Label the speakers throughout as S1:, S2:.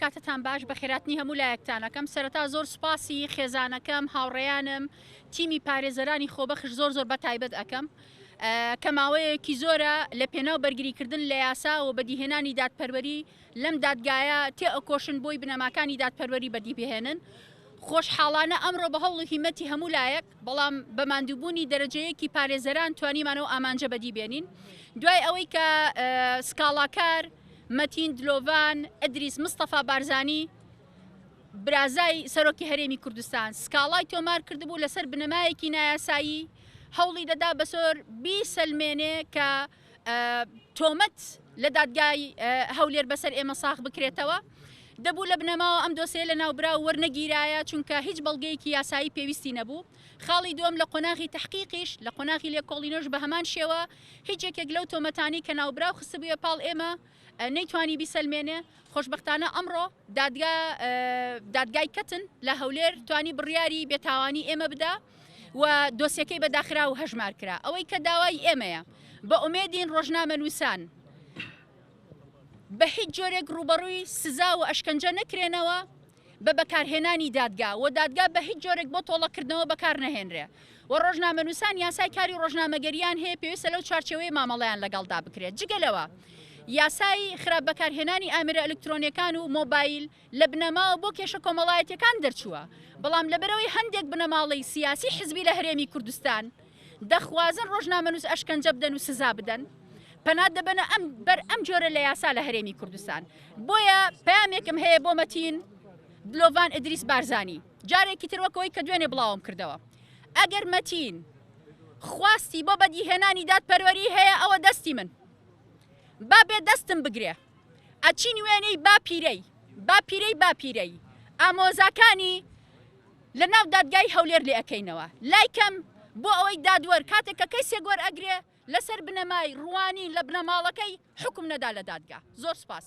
S1: کاتتان باش بە خێراتنی هەموو لایەکتانەکەم سەرەتا زۆر سوپاسی خێزانەکەم هاوڕێیانم تیمی پارێزەرانی خۆبەخش زۆر بە تایبەت ئەەکەم کە ماوەیەکی زۆرە لە پێناو بەرگریکردن لە یاسا و بەدیهێنانی دادپەروەری لەم دادگایە تێ ئەکۆشن بۆی بنەماکانی دادپەروەری بەدیبهێنن خۆشحاڵانە ئەمڕۆ بە هەوڵی هیمەتی هەموو لایەک بەڵام بە ماندووبوونی دەرەجەیەکی پارێزەران توانیمانەوە ئامانجە بەدیبێنین دوای ئەوەی کە سکاڵاکار مەتین دلۆڤان ئەدریس مستەفا بارزانی برازای سەرۆکی هەرێمی کوردستان سکاڵای تۆمار کردبوو لەسەر بنەمایەکی نایاسایی هەوڵی دەدا بەسۆر بیسەلمێنێ کە تۆمەت لە دادگای هەولێر بەسەر ئێمە ساغ بکرێتەوە دەبوو لە بنەماوە ئەم دۆسەیە لە ناوبرا وەرنەگیرایە چونکە هیچ بەڵگەیەکی یاسایی پێویستی نەبوو خاڵی دووەم لە قۆناغی تحقیقیش لە قۆناغی لێکۆڵینۆش بە هەمان شێوە هیچ یەکێک لەو تۆمەتانی کە ناوبرا و خستبوویە پاڵ ئێمە نەیتوانی بیسەلمێنێ خۆشبەختانە ئەمڕۆ دادگای کەتن لە هەولێر توانی بڕیاری بێتاوانی ئێمە بدا و دۆسیەکەی بەداخرا و هەژمار کرا ئەوەی کە داوای ئێمەیە بە ئومێدین ڕۆژنامە نووسان بە هیچ جۆرێک ڕوبەڕووی سزا و ئەشکەنجە نەکرێنەوە بە بەکارهێنانی دادگا و دادگا بە هیچ جۆرێک بۆ تۆڵەکردنەوە بەکار نەهێنرێ و ڕۆژنامە نووسان یاسای کاری ڕۆژنامەگەریان هەیە پێویستە لەو چارچەوەی مامەڵەیان لەگەڵدا بکرێت جگەلەوە یاسای خراپ بەکارهێنانی ئامێرە ئەلکترۆنیەکان و مۆبایل لە بنەماوە بۆ کێشە کۆمەڵایەتیەکان دەرچووە بەڵام لەبەرەوەی هەندێک بنەماڵی سیاسی حزبی لە هەرێمی کوردستان دەخوازن ڕۆژنامە نووس ئەشکەنجە بدەن و سزا بدەن پەنات دەبەنە ئەم جۆرە لە یاسا لە هەرێمی کوردستان بۆیە پەیامێکم هەیە بۆ مەتین دلۆڤان ئەدریس بارزانی جارێکی تروەکەوەی کە دوێنێ بڵاوم کردەوە ئەگەر مەتین خواستی بۆ بەدیهێنانی دادپەروەری هەیە ئەوە دەستی من با بێ دەستم بگرێ ئەچین وێنەی باپیرەی ئامۆزاکانی لە ناو دادگای هەولێر لێ ئەەکەینەوە لایکەم بۆ ئەوەی دادوەر کاتێک کە کەسێک وەر ئەگرێ لەسەر بنەمای ڕوانی لە بنەماڵەکەی حکم نەدا لە دادگا زۆر سپاس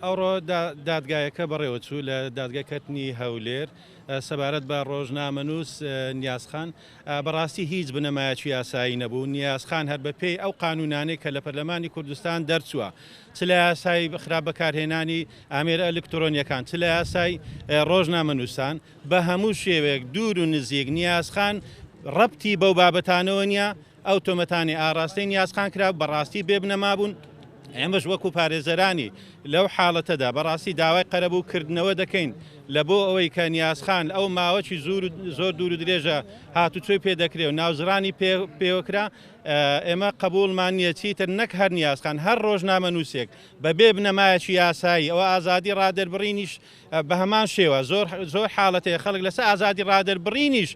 S2: ئەوڕۆ دادگایەکە بەڕێوەچوو لە دادگای کەتنی هەولێر سەبارەت بە ڕۆژنامە نووس نیازخان بەڕاستی هیچ بنەمایەکی یاسایی نەبوو نیازخان هەر بە پێی ئەو قانونانەی کە لە پەرلەمانی کوردستان دەرچووە چ لە یاسای خراپ بەکارهێنانی ئامێرە ئەلکترۆنیەکان چ لە یاسای ڕۆژنامە نووسان بە هەموو شێوەیەک دوور و نزیک نیازخان ڕەبتی بەو بابەتانەوە نییە ئەو تۆمەتانی ئاڕاستەی نیازخان کرا بەڕاستی بێ بنەما بوون ئێمەش وەکو پارێزەرانی لەو حاڵەتەدا بەڕاستی داوای قەرەبوو کردنەوە دەکەین لە بۆ ئەوەی کە نیازخان ئەو ماوەی زۆر دوور و درێژە هاتوچۆی پێدەکرێ و ناوزرانی پێوەکرا ئێمە قبولمان نییە چیتر نەک هەر نیازخان هەر ڕۆژنامە نووسێک بەبێ بنەمایەکی یاسایی ئەوە ئازادی ڕادەربڕینیش بە هەمان شێوە زۆر حاڵەتەیە خەڵک لەسەر ئازادی ڕادەربڕینیش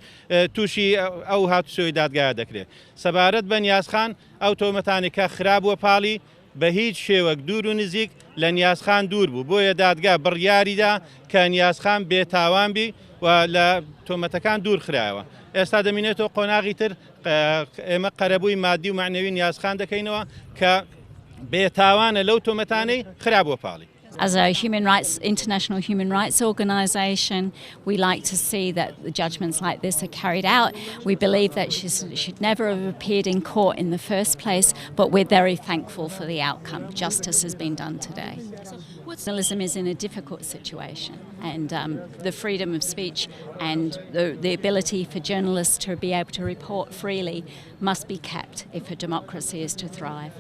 S2: تووشی ئەو هاتوچۆی دادگایە دەکرێت سەبارەت بە نیازخان ئەو تۆمەتانی کە خراپووە پاڵی بە هیچ شێوەک دوور و نزیک لە نیازخان دوور بوو بۆیە دادگا بڕیاریدا کە نیازخان بێتاوان بی و لە تۆمەتەکان دوور خرایەوە ئێستا دەمینێتەوە قۆناغی تر ئێمە قەرەبووی مادی و معنەوی نیازخان دەکەینەوە کە بێتاوانە لەو تۆمەتانەی خراپووە پاڵی.
S3: As a international human rights organisation, we like to see that the judgments like this are carried out. We believe that she should never have appeared in court in the first place, but we're very thankful for the outcome. Justice has been done today. Journalism is in a difficult situation, and the freedom of speech and the ability for journalists to be able to report freely must be kept if a democracy is to thrive.